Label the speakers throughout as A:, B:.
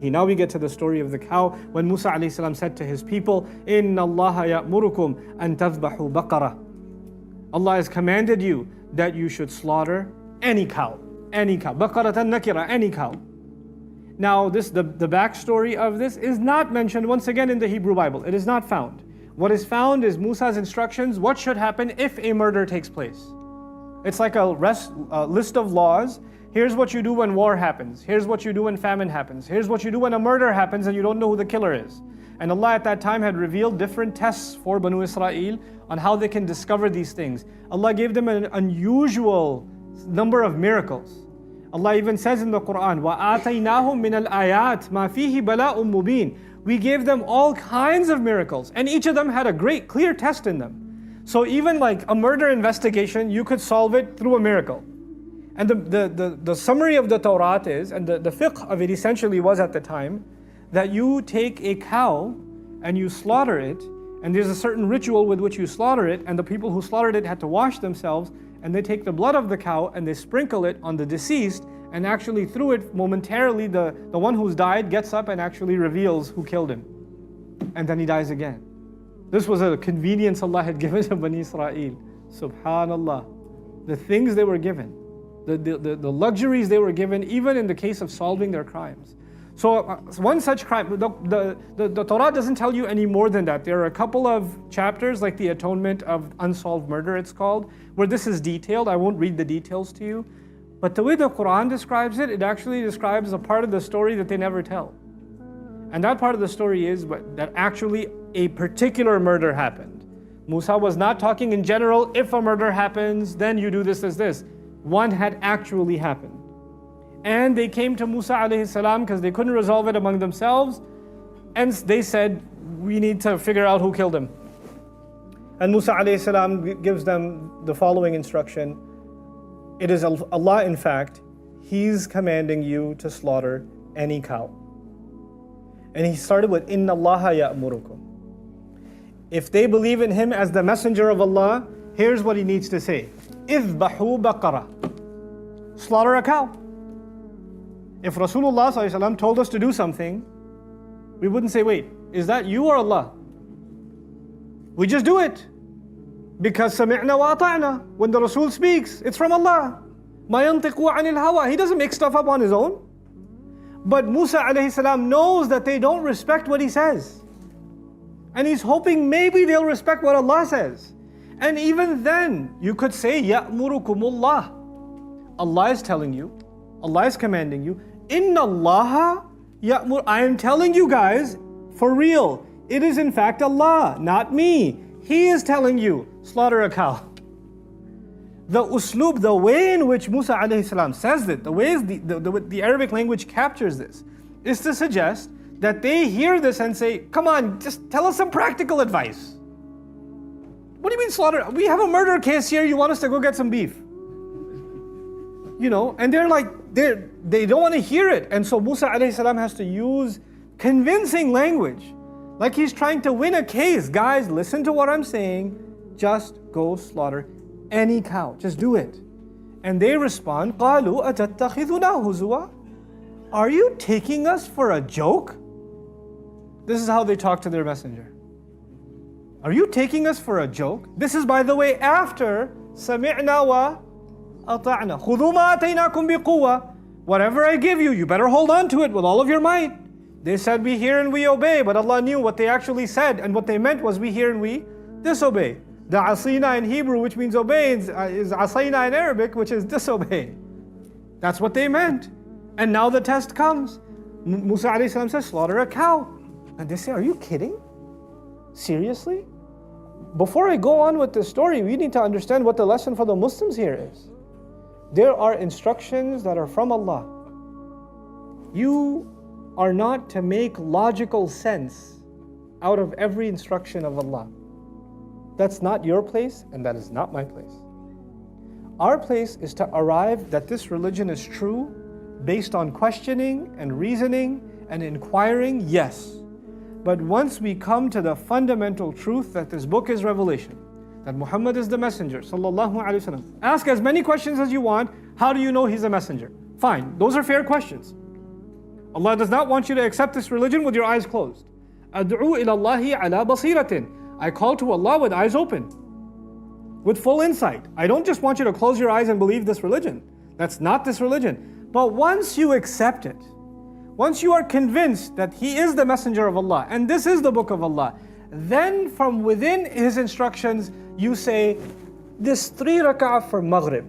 A: Now we get to the story of the cow when Musa alayhi salam said to his people, Inna Allah ya'murukum an tadhbahu baqarah. Allah has commanded you that you should slaughter any cow. Baqaratan nakira, any cow. Now the backstory of this is not mentioned once again in the Hebrew Bible. It is not found. What is found is Musa's instructions, what should happen if a murder takes place. It's like a list of laws. Here's what you do when war happens. Here's what you do when famine happens. Here's what you do when a murder happens and you don't know who the killer is. And Allah at that time had revealed different tests for Banu Israel on how they can discover these things. Allah gave them an unusual number of miracles. Allah even says in the Quran, وَآتَيْنَاهُمْ مِنَ الْآيَاتِ مَا فِيهِ بَلَاءٌ مُبِينٌ. We gave them all kinds of miracles, and each of them had a great clear test in them. So even like a murder investigation, you could solve it through a miracle. And the summary of the Torah is, and the fiqh of it essentially was at the time, that you take a cow and you slaughter it, and there's a certain ritual with which you slaughter it, and the people who slaughtered it had to wash themselves, and they take the blood of the cow and they sprinkle it on the deceased, and actually through it momentarily the one who's died gets up and actually reveals who killed him. And then he dies again. This was a convenience Allah had given to Bani Israel. Subhanallah. The things they were given. The luxuries they were given, even in the case of solving their crimes. So one such crime, the Torah doesn't tell you any more than that. There are a couple of chapters, like the atonement of unsolved murder it's called, where this is detailed. I won't read the details to you. But the way the Quran describes it, it actually describes a part of the story that they never tell. And that part of the story is that actually a particular murder happened. Musa was not talking in general, if a murder happens, then you do this. One had actually happened. And they came to Musa alayhi salam because they couldn't resolve it among themselves. And they said, we need to figure out who killed him. And Musa alayhi salam gives them the following instruction. It is Allah, in fact, He's commanding you to slaughter any cow. And He started with, Inna Allah ya'murukum. If they believe in Him as the messenger of Allah, here's what He needs to say. اذبحوا بقرة. Slaughter a cow. If Rasulullah ﷺ told us to do something, we wouldn't say, wait, is that you or Allah? We just do it. Because سمعنا وأطعنا. When the Rasul speaks, it's from Allah. ما ينطق عن الهوى. He doesn't make stuff up on his own. But Musa alayhi salam knows that they don't respect what he says. And he's hoping maybe they'll respect what Allah says. And even then, you could say, يَأْمُرُكُمُ Allah is telling you, Allah is commanding you, Inna Allah ya'mur. I am telling you guys, for real, it is in fact Allah, not me. He is telling you, slaughter a cow. The uslub, the way in which Musa alayhi salam says it, the way the Arabic language captures this, is to suggest that they hear this and say, come on, just tell us some practical advice. What do you mean slaughter? We have a murder case here, you want us to go get some beef. You know, and they're like, they don't want to hear it. And so Musa alayhi salam has to use convincing language. Like he's trying to win a case. Guys, listen to what I'm saying. Just go slaughter any cow. Just do it. And they respond, قَالُوا أَتَتَّخِذُنَا هُزُوًا. Are you taking us for a joke? This is how they talk to their messenger. Are you taking us for a joke? This is, by the way, after سَمِعْنَا وَأَطَعْنَا خُذُوا مَا آتَيْنَاكُمْ بِقُوَّةٍ. Whatever I give you, you better hold on to it with all of your might. They said, we hear and we obey, but Allah knew what they actually said, and what they meant was we hear and we disobey. The asina in Hebrew, which means obey, is asayna in Arabic, which is disobey. That's what they meant. And now the test comes. Musa alayhi salam says, slaughter a cow. And they say, are you kidding? Seriously? Before I go on with this story, we need to understand what the lesson for the Muslims here is. There are instructions that are from Allah. You are not to make logical sense out of every instruction of Allah. That's not your place, and that is not my place. Our place is to arrive that this religion is true based on questioning and reasoning and inquiring, yes. But once we come to the fundamental truth that this book is revelation, that Muhammad is the messenger, sallallahu alaihi wasallam. Ask as many questions as you want. How do you know he's a messenger? Fine, those are fair questions. Allah does not want you to accept this religion with your eyes closed. Ad'u ila Allahi ala basiratin. I call to Allah with eyes open, with full insight. I don't just want you to close your eyes and believe this religion. That's not this religion. But once you accept it, once you are convinced that He is the messenger of Allah and this is the book of Allah, then from within His instructions, you say, this 3 rak'ah for Maghrib.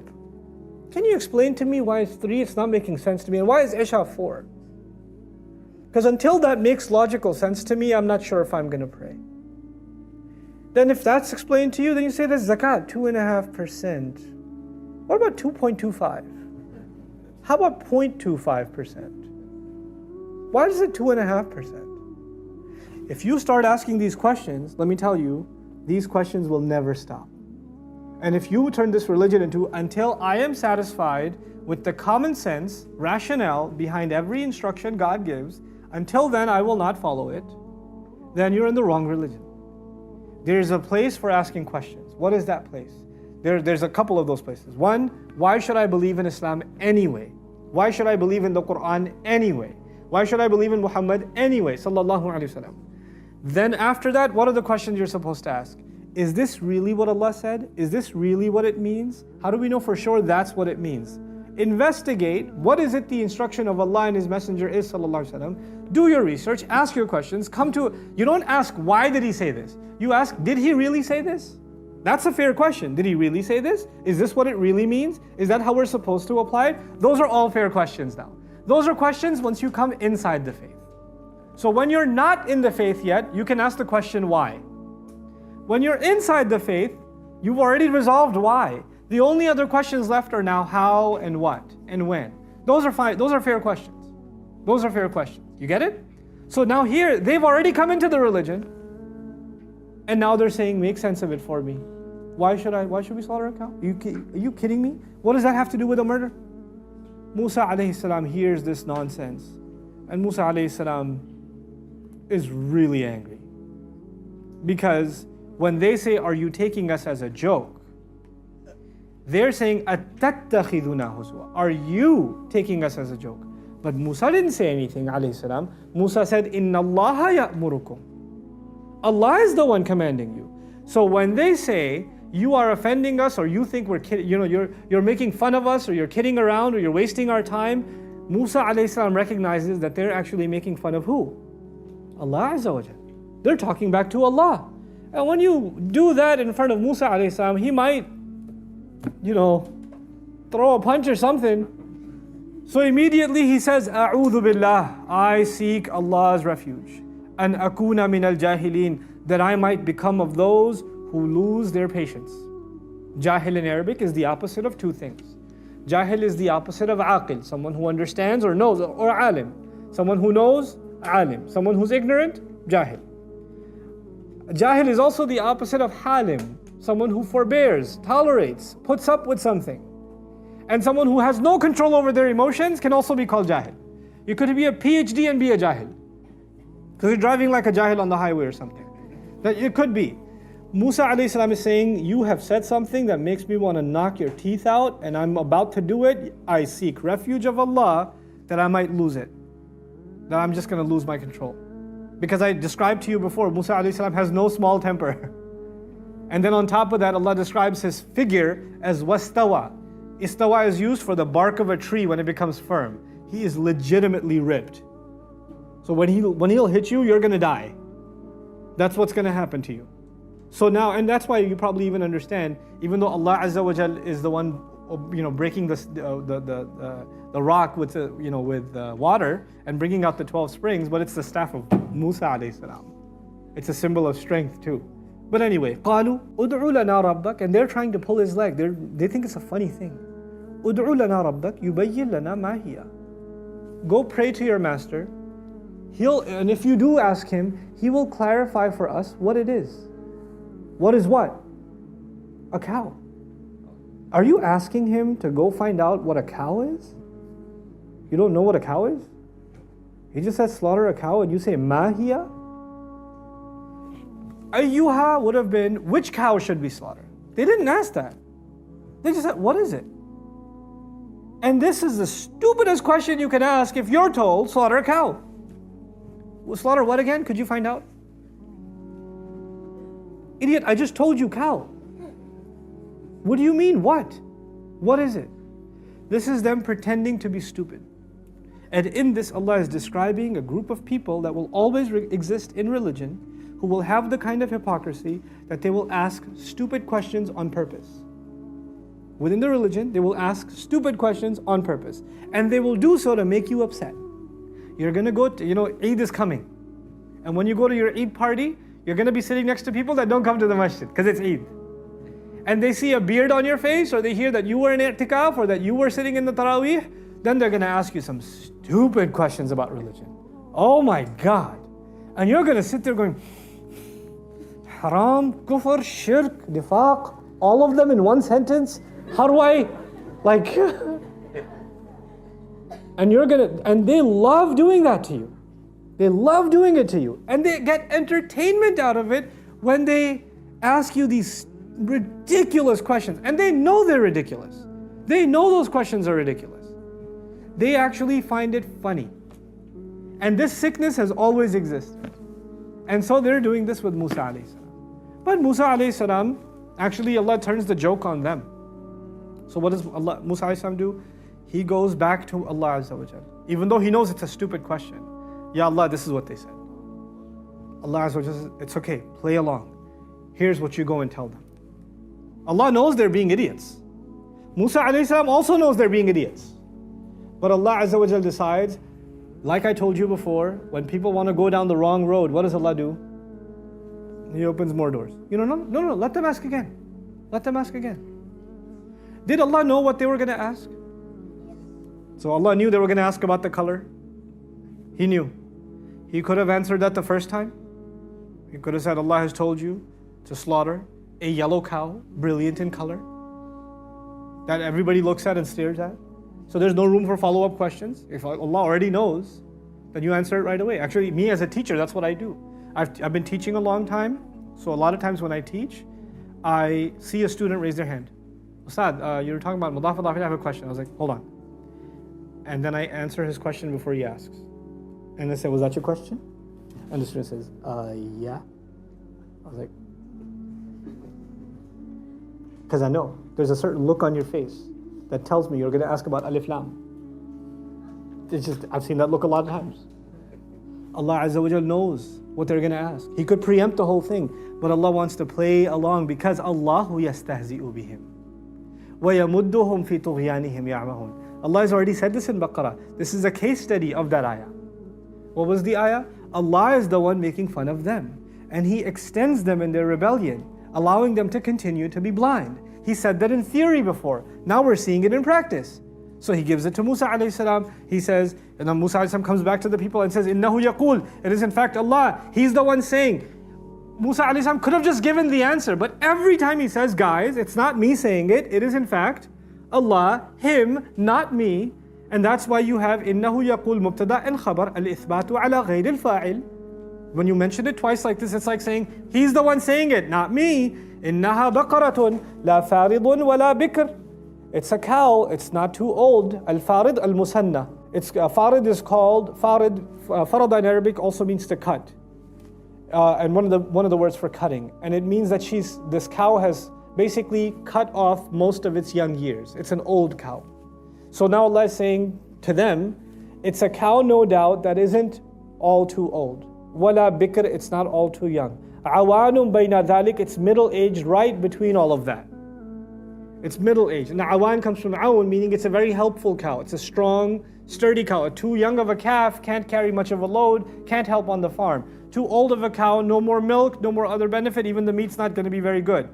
A: Can you explain to me why it's 3? It's not making sense to me. And why is Isha 4? Because until that makes logical sense to me, I'm not sure if I'm going to pray. Then if that's explained to you, then you say that's zakat, 2.5%. What about 2.25? How about 0.25%? Why is it 2.5%? If you start asking these questions, let me tell you, these questions will never stop. And if you turn this religion into, until I am satisfied with the common sense, rationale behind every instruction God gives, until then I will not follow it, then you're in the wrong religion. There's a place for asking questions. What is that place? There's a couple of those places. One, why should I believe in Islam anyway? Why should I believe in the Quran anyway? Why should I believe in Muhammad anyway? Sallallahu Alaihi Wasallam. Then after that, what are the questions you're supposed to ask? Is this really what Allah said? Is this really what it means? How do we know for sure that's what it means? Investigate, what is it the instruction of Allah and His Messenger is, Sallallahu Alaihi Wasallam. Do your research, ask your questions, you don't ask why did He say this? You ask, did He really say this? That's a fair question. Did He really say this? Is this what it really means? Is that how we're supposed to apply it? Those are all fair questions now. Those are questions once you come inside the faith. So when you're not in the faith yet, you can ask the question why. When you're inside the faith, you've already resolved why. The only other questions left are now how and what and when. Those are fine. Those are fair questions. Those are fair questions. You get it? So now here, they've already come into the religion, and now they're saying, make sense of it for me. Why should we slaughter a cow? Are you kidding me? What does that have to do with a murder? Musa alayhi salam hears this nonsense, and Musa alayhi salam is really angry. Because when they say, are you taking us as a joke? They're saying, أَتَتَّخِذُنَا هُزُوًا. Are you taking us as a joke? But Musa didn't say anything, alayhi salam. Musa said, إِنَّ اللَّهَ يَأْمُرُكُمْ. Allah is the one commanding you. So when they say, you are offending us, or you think we're kidding, you're making fun of us, or you're kidding around, or you're wasting our time, Musa alayhi salam recognizes that they're actually making fun of who? Allah Azza wa Jal. They're talking back to Allah. And when you do that in front of Musa alayhi salam, he might, throw a punch or something. So immediately he says, A'udhu billah, I seek Allah's refuge. An akuna min al-jahilin, that I might become of those who lose their patience. Jahil in Arabic is the opposite of two things. Jahil is the opposite of aqil, someone who understands or knows, or alim. Someone who knows, alim. Someone who's ignorant, jahil. Jahil is also the opposite of halim, someone who forbears, tolerates, puts up with something. And someone who has no control over their emotions can also be called jahil. You could be a PhD and be a jahil, because you're driving like a jahil on the highway or something. That it could be. Musa alayhi salam is saying, you have said something that makes me want to knock your teeth out, and I'm about to do it. I seek refuge of Allah that I might lose it. That I'm just going to lose my control. Because I described to you before, Musa alayhi salam has no small temper. And then on top of that, Allah describes his figure as wastawa. Istawa is used for the bark of a tree when it becomes firm. He is legitimately ripped. So when he'll hit you, you're going to die. That's what's going to happen to you. So now, and that's why you probably even understand, even though Allah Azza wa Jal is the one, breaking the rock with water and bringing out the 12 springs, but it's the staff of Musa alayhi salam. It's a symbol of strength too. But anyway, قالوا ادعوا لنا ربك, and they're trying to pull his leg. They think it's a funny thing. ادعوا لنا ربك يبين لنا ما هي. Go pray to your master. And if you do ask him, he will clarify for us what it is. What is what? A cow. Are you asking him to go find out what a cow is? You don't know what a cow is? He just said slaughter a cow and you say mahiya? Ayyuha would have been, which cow should we slaughter? They didn't ask that. They just said, what is it? And this is the stupidest question you can ask if you're told, slaughter a cow. Well, slaughter what again? Could you find out? Idiot, I just told you cow. What do you mean, what? What is it? This is them pretending to be stupid. And in this, Allah is describing a group of people that will always exist in religion, who will have the kind of hypocrisy that they will ask stupid questions on purpose. Within the religion, they will ask stupid questions on purpose. And they will do so to make you upset. You're going to go to, Eid is coming. And when you go to your Eid party, you're going to be sitting next to people that don't come to the masjid because it's Eid. And they see a beard on your face, or they hear that you were in i'tikaf, or that you were sitting in the tarawih, then they're going to ask you some stupid questions about religion. Oh my God. And you're going to sit there going, haram, kufr, shirk, nifaq, all of them in one sentence. How do I, and they love doing that to you. They love doing it to you. And they get entertainment out of it when they ask you these ridiculous questions. And they know they're ridiculous. They know those questions are ridiculous. They actually find it funny. And this sickness has always existed. And so they're doing this with Musa alayhi salam. But Musa alayhi salam, actually Allah turns the joke on them. So what does Musa alayhi salam do? He goes back to Allah Azza wa Jal. Even though he knows it's a stupid question. Ya Allah, this is what they said. Allah Azza wa Jal says, it's okay, play along. Here's what you go and tell them. Allah knows they're being idiots. Musa alayhi salam also knows they're being idiots. But Allah Azza wa Jal decides, like I told you before, when people want to go down the wrong road, what does Allah do? He opens more doors. No, let them ask again. Let them ask again. Did Allah know what they were going to ask? So Allah knew they were going to ask about the color. He knew. He could have answered that the first time. He could have said, Allah has told you to slaughter a yellow cow, brilliant in color, that everybody looks at and stares at. So there's no room for follow-up questions. If Allah already knows, then you answer it right away. Actually, me as a teacher, that's what I do. I've been teaching a long time, so a lot of times when I teach, I see a student raise their hand. Ustad, you were talking about mudaf Allah, I have a question. I was like, hold on. And then I answer his question before he asks. And I say, was that your question? And the student says, yeah. I was like, because I know there's a certain look on your face that tells me you're going to ask about Alif Lam. It's just, I've seen that look a lot of times. Allah Azza wa Jal knows what they're going to ask. He could preempt the whole thing, but Allah wants to play along because Allahu yastahzi'u bihim. وَيَمُدُّهُمْ فِي طُغْيَانِهِمْ يَعْمَهُونَ. Allah has already said this in Baqarah. This is a case study of that ayah. What was the ayah? Allah is the one making fun of them. And He extends them in their rebellion, allowing them to continue to be blind. He said that in theory before. Now we're seeing it in practice. So He gives it to Musa alayhi salam. He says, and then Musa alayhi salam comes back to the people and says, إِنَّهُ يَقُولُ. It is in fact Allah. He's the one saying. Musa alayhi salam could have just given the answer, but every time he says, guys, it's not me saying it. It is in fact Allah, Him, not me. And that's why you have إِنَّهُ يَقُولُ مُبْتَدَأ and khabar al-ithbatu ala ghayr al-fa'il. When you mention it twice like this, it's like saying, He's the one saying it, not me. إِنَّهَا بَقَرَةٌ لَا فَارِضٌ وَلَا بِكْرٌ. It's a cow, it's not too old. Al-farid al-musanna. Farid is called, farad in Arabic also means to cut. And one of the words for cutting. And it means that this cow has basically cut off most of its young years. It's an old cow. So now Allah is saying to them, it's a cow no doubt that isn't all too old. Wala bikr, it's not all too young. Awanum bayna dhalik, it's middle-aged right between all of that. It's middle-aged. And awan comes from awan, meaning it's a very helpful cow. It's a strong, sturdy cow. Too young of a calf, can't carry much of a load, can't help on the farm. Too old of a cow, no more milk, no more other benefit, even the meat's not going to be very good.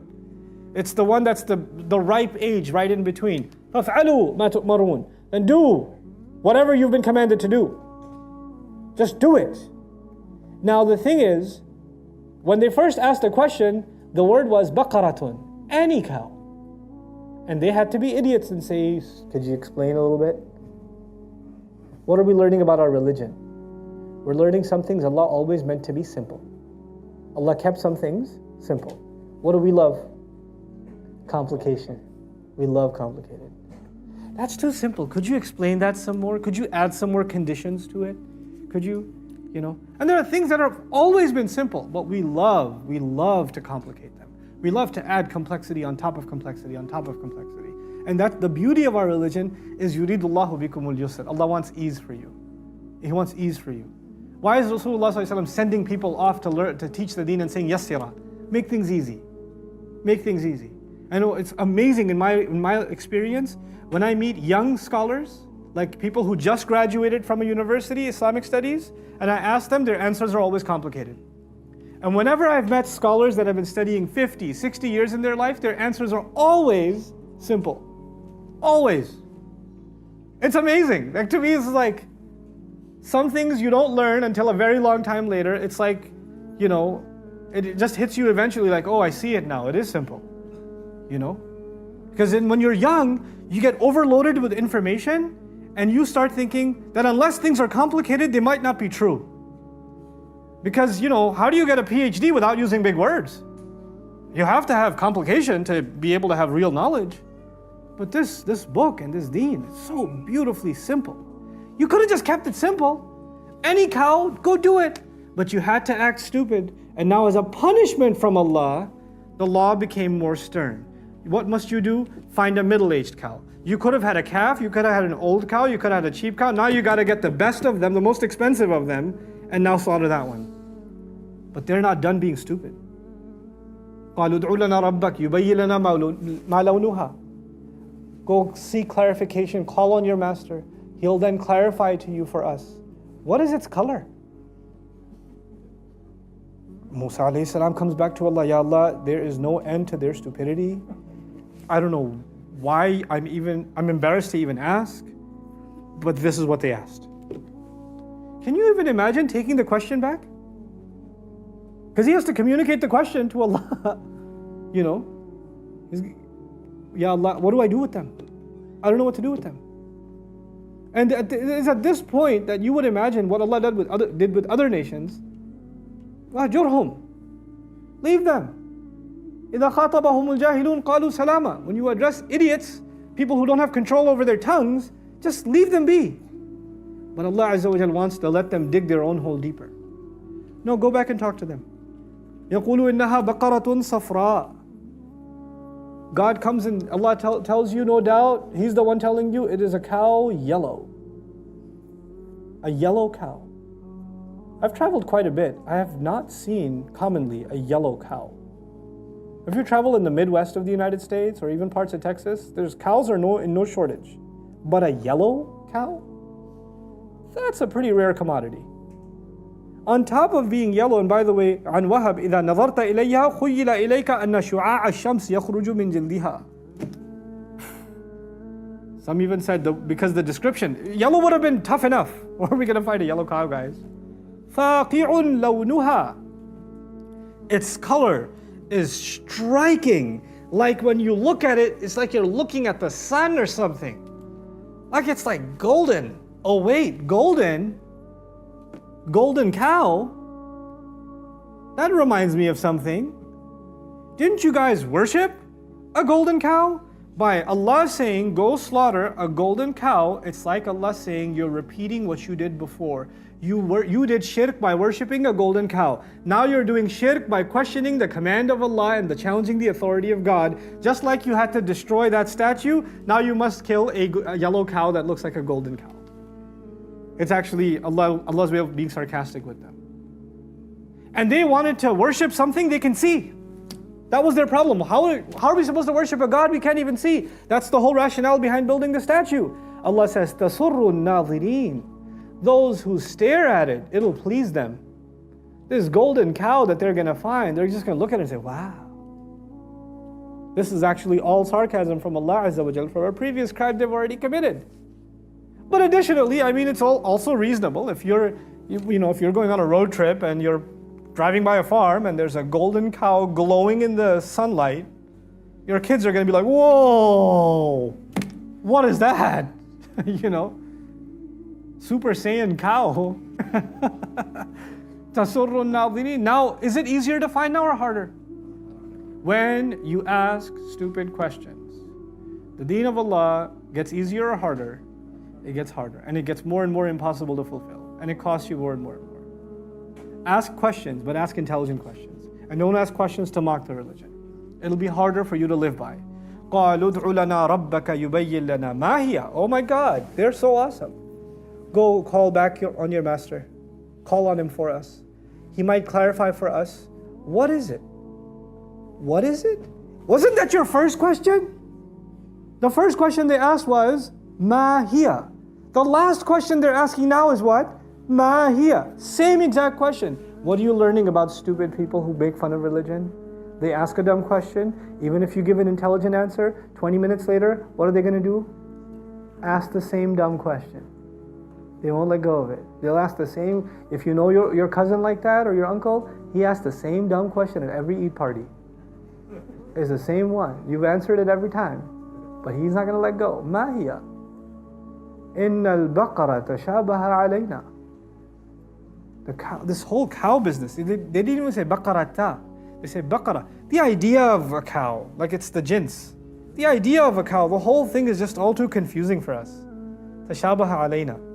A: It's the one that's the ripe age, right in between. فَافْعَلُوا مَا تُؤْمَرُونَ. And do whatever you've been commanded to do. Just do it. Now the thing is, when they first asked the question, the word was Baqaratun, any cow. And they had to be idiots and say, could you explain a little bit? What are we learning about our religion? We're learning some things Allah always meant to be simple. Allah kept some things simple. What do we love? Complication. We love complicated. That's too simple. Could you explain that some more? Could you add some more conditions to it? Could you, And there are things that have always been simple, but we love to complicate them. We love to add complexity on top of complexity on top of complexity. And that the beauty of our religion is yuridullahu bikumul yusr. Allah wants ease for you. He wants ease for you. Why is Rasulullah ﷺ sending people off to learn, to teach the deen and saying, yassira, make things easy. Make things easy. I know it's amazing in my experience, when I meet young scholars, like people who just graduated from a university, Islamic studies, and I ask them, their answers are always complicated. And whenever I've met scholars that have been studying 50, 60 years in their life, their answers are always simple. Always. It's amazing. Like, to me, it's like some things you don't learn until a very long time later. It's like, it just hits you eventually like, oh, I see it now. It is simple. Because when you're young, you get overloaded with information and you start thinking that unless things are complicated, they might not be true. Because, how do you get a PhD without using big words? You have to have complication to be able to have real knowledge. But this book and this deen is so beautifully simple. You could have just kept it simple. Any cow, go do it. But you had to act stupid. And now as a punishment from Allah, the law became more stern. What must you do? Find a middle-aged cow. You could have had a calf, you could have had an old cow, you could have had a cheap cow. Now you got to get the best of them, the most expensive of them, and now slaughter that one. But they're not done being stupid. قَالُوا ادْعُ لَنَا رَبَّكَ يُبَيِّنْ لَنَا مَا لَوْنُهَا. Go seek clarification, call on your master. He'll then clarify to you for us. What is its color? Musa alayhi salam comes back to Allah, Ya Allah, there is no end to their stupidity. I don't know why I'm embarrassed to even ask, but this is what they asked. Can you even imagine taking the question back? Because he has to communicate the question to Allah. Ya Allah, what do I do with them? I don't know what to do with them. And it's at this point that you would imagine what Allah did with other nations. وَهْجُرْهُمْ. Leave them. إِذَا خَاطَبَهُمُ الْجَاهِلُونَ قَالُوا سَلَامًا. When you address idiots, people who don't have control over their tongues, just leave them be. But Allah Azza wa Jal wants to let them dig their own hole deeper. No, go back and talk to them. يَقُولُ إِنَّهَا بَقَرَةٌ صَفْرَاء. God comes and Allah tells you, no doubt, He's the one telling you, it is a cow yellow. A yellow cow. I've traveled quite a bit. I have not seen commonly a yellow cow. If you travel in the Midwest of the United States or even parts of Texas, there's cows are in no shortage. But a yellow cow? That's a pretty rare commodity. On top of being yellow, and by the way, عن وهب إذا نظرت إليها خيل إليك أن شعاع الشمس يخرج من جلدها. Some even said because the description, yellow would have been tough enough. Where are we going to find a yellow cow, guys? فاقع لونها. Its color is striking. Like when you look at it, it's like you're looking at the sun or something. Like it's like golden. Oh wait, golden? Golden cow? That reminds me of something. Didn't you guys worship a golden cow? By Allah saying, go slaughter a golden cow, it's like Allah saying you're repeating what you did before. You did shirk by worshipping a golden cow. Now you're doing shirk by questioning the command of Allah and challenging the authority of God. Just like you had to destroy that statue, now you must kill a yellow cow that looks like a golden cow. It's actually Allah's way of being sarcastic with them. And they wanted to worship something they can see. That was their problem. How are we supposed to worship a God we can't even see? That's the whole rationale behind building the statue. Allah says, تَسُرُّ النَّاظِرِينَ. Those who stare at it, it'll please them. This golden cow that they're going to find, they're just going to look at it and say, wow. This is actually all sarcasm from Allah Azza wa Jal for a previous crime they've already committed. But additionally, it's also reasonable if you're going on a road trip and you're driving by a farm and there's a golden cow glowing in the sunlight, your kids are going to be like, whoa, what is that? Super Saiyan cow. Tasurrun nadhirin. Now, is it easier to find now or harder? When you ask stupid questions. The deen of Allah gets easier or harder? It gets harder. And it gets more and more impossible to fulfill. And it costs you more and more and more. Ask questions, but ask intelligent questions. And don't ask questions to mock the religion. It'll be harder for you to live by. قَالُوا ادْعُ لَنَا رَبَّكَ يُبَيِّن لَنَا مَا هِيَ. Oh my God, they're so awesome. Go call back on your master. Call on him for us. He might clarify for us. What is it? What is it? Wasn't that your first question? The first question they asked was, مَا هِيَ. The last question they're asking now is what? مَا هِيَ. Same exact question. What are you learning about stupid people who make fun of religion? They ask a dumb question. Even if you give an intelligent answer, 20 minutes later, what are they going to do? Ask the same dumb question. They won't let go of it. They'll ask the same. If you know your cousin like that or your uncle, he asks the same dumb question at every Eid party. It's the same one. You've answered it every time. But he's not going to let go. مَا هِيَ إِنَّ الْبَقَرَةَ تَشَابَهَ عَلَيْنَا. The cow, this whole cow business, they didn't even say Baqarata. They say Baqarah. The idea of a cow, like it's the jins. The idea of a cow, the whole thing is just all too confusing for us. تَشَابَهَ عَلَيْنَا.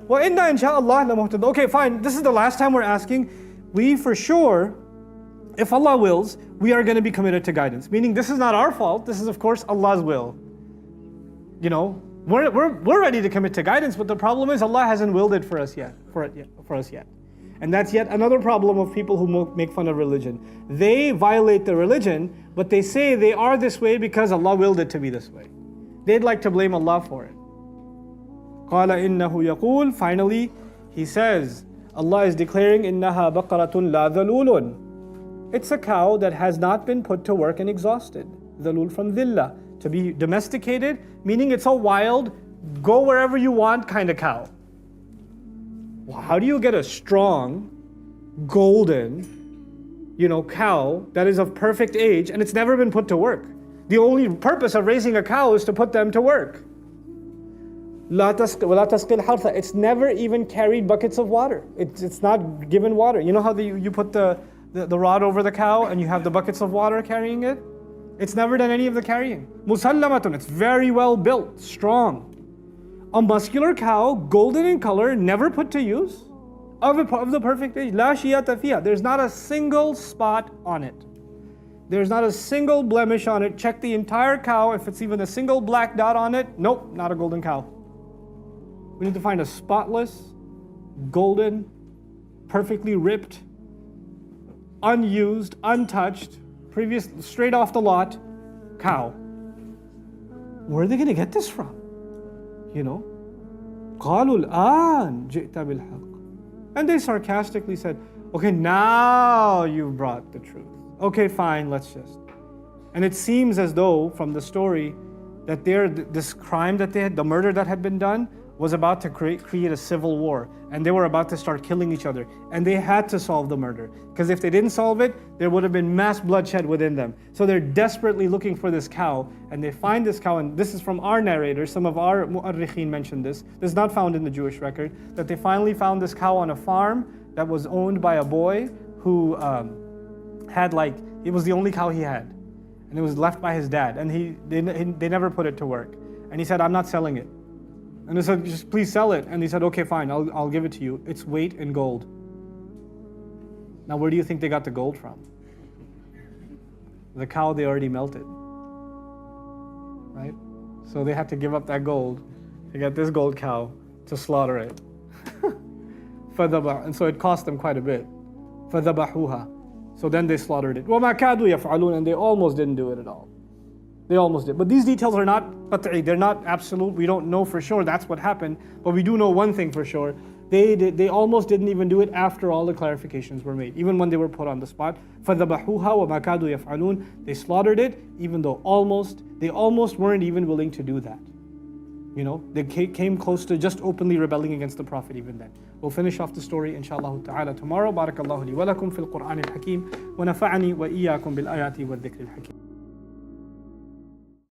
A: وَإِنَّا إِنْ شَاءَ اللَّهِ لَمُهْتَدُونَ. Okay, fine. This is the last time we're asking. We for sure, if Allah wills, we are going to be committed to guidance. Meaning this is not our fault. This is of course Allah's will. You know, we're ready to commit to guidance, but the problem is Allah hasn't willed it for us yet. And that's yet another problem of people who make fun of religion. They violate the religion, but they say they are this way because Allah willed it to be this way. They'd like to blame Allah for it. قَالَ إِنَّهُ يَقُولُ. Finally, he says, Allah is declaring, إِنَّهَا بَقَرَةٌ لَا ذَلُولٌ. It's a cow that has not been put to work and exhausted. ذَلُول from dhilla. To be domesticated, meaning it's a wild, go wherever you want kind of cow. Well, how do you get a strong, golden, cow that is of perfect age and it's never been put to work? The only purpose of raising a cow is to put them to work. لَا تَسْقِي الْحَرْثَ. It's never even carried buckets of water. It's not given water. You know how you put the rod over the cow and you have the buckets of water carrying it? It's never done any of the carrying. Musallamatun, it's very well built, strong. A muscular cow, golden in color, never put to use, of the perfect age. La shiyata fiha. There's not a single spot on it. There's not a single blemish on it. Check the entire cow. If it's even a single black dot on it, nope, not a golden cow. We need to find a spotless, golden, perfectly ripped, unused, untouched, straight off the lot, cow. Where are they going to get this from? قَالُوا الْآنْ جِئْتَ بِالْحَقِّ. And they sarcastically said, okay, now you've brought the truth. Okay, fine, let's just. And it seems as though, from the story, that this crime that the murder that had been done, was about to create a civil war. And they were about to start killing each other. And they had to solve the murder. Because if they didn't solve it, there would have been mass bloodshed within them. So they're desperately looking for this cow. And they find this cow, and this is from our narrators, some of our mu'arrikhin mentioned this. This is not found in the Jewish record. That they finally found this cow on a farm that was owned by a boy who had it was the only cow he had. And it was left by his dad. And they never put it to work. And he said, I'm not selling it. And they said, just please sell it. And he said, okay, fine, I'll give it to you. It's weight in gold. Now, where do you think they got the gold from? The cow they already melted. Right? So they had to give up that gold to get this gold cow to slaughter it. And so it cost them quite a bit. فَذَبَحُوهَا. So then they slaughtered it. وَمَا كَادُوا يَفْعَلُونَ. And they almost didn't do it at all. They almost did. But these details are not qat'i, they're not absolute. We don't know for sure that's what happened. But we do know one thing for sure. They almost didn't even do it after all the clarifications were made. Even when they were put on the spot. فَذَبَحُوهَا وَمَا كَادُوا يَفْعَلُونَ. They slaughtered it, even though they almost weren't even willing to do that. They came close to just openly rebelling against the Prophet even then. We'll finish off the story inshallah ta'ala tomorrow. Barakallahu li wa lakum fil Qur'an al-Hakim wa nafa'ani wa iyyakum bil ayati wa dhikr al-Hakim.